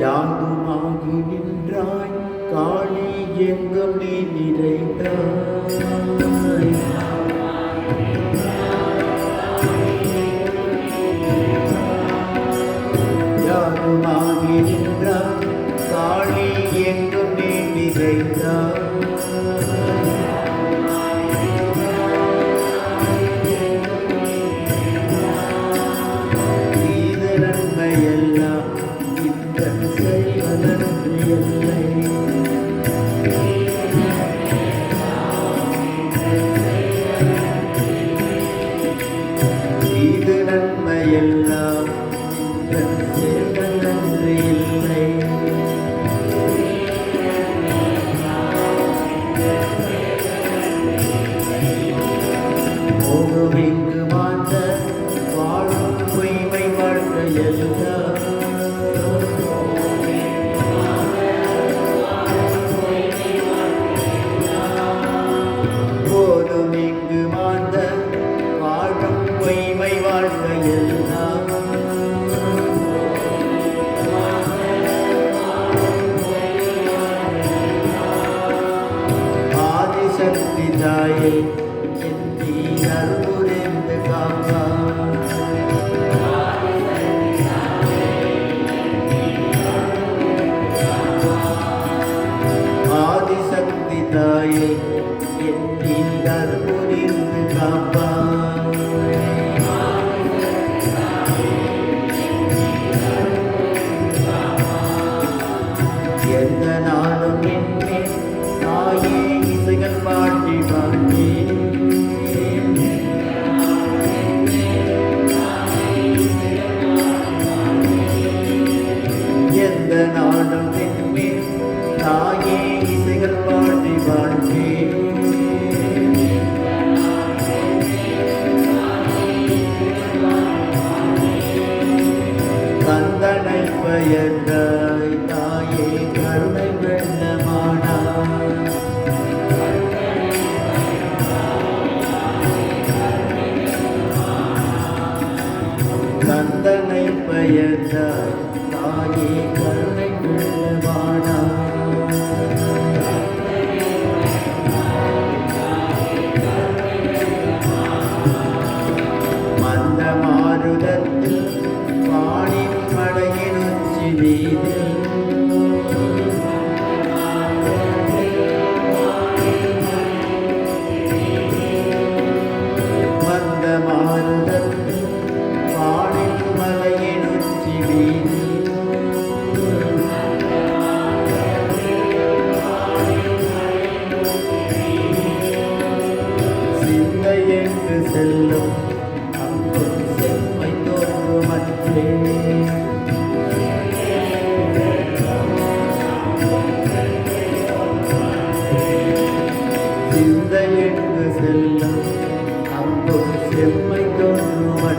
யாதுமாகி நின்றாய் காளி எங்கும் நீ நிறைந்தாய். யாதுமாகி நின்றாய் காளி எங்கும் நீ நிறைந்தாய். இது நன்மையெல்லாம் நன்றி இல்லை. இங்கு மாந்த வாழும் பொய்மை வாழ்க்கையெல்லாம் போதும். இங்கு மாந்த வாழும் பொய்மை வாழ்க்கையெல்லாம் ஆதிசக்தி தாயே என் தீரன்புரிந்து காப்பாய். ஆதிசக்தி தாயே என் தீரன்புரிந்து காப்பாய். எந்த நாளும் என்னே தாயே இசைகள் பாட்டி பாட்டி. எந்த நாளும் என்னே தாயே இசைகள் பாட்டி பாட்டி. கந்தனை பெயர்ந்தாய் தாயே கருணை வெள்ளமானாய். கந்தனை பெயர்ந்தாய் தாயே கருணை வெள்ளமானாய். மந்த மாருதத்தில் வானின் மலையின் உச்சி மீதில் மந்த மாருதத்தில் வானின் மலையின் உச்சி மீதில் சிந்தை என்று செல்லும் அங்கும் செம்மை தோன்றுமற்றே. சிந்தை என்று செல்லும் அங்கும் செம்மை தோன்றுமற்றே.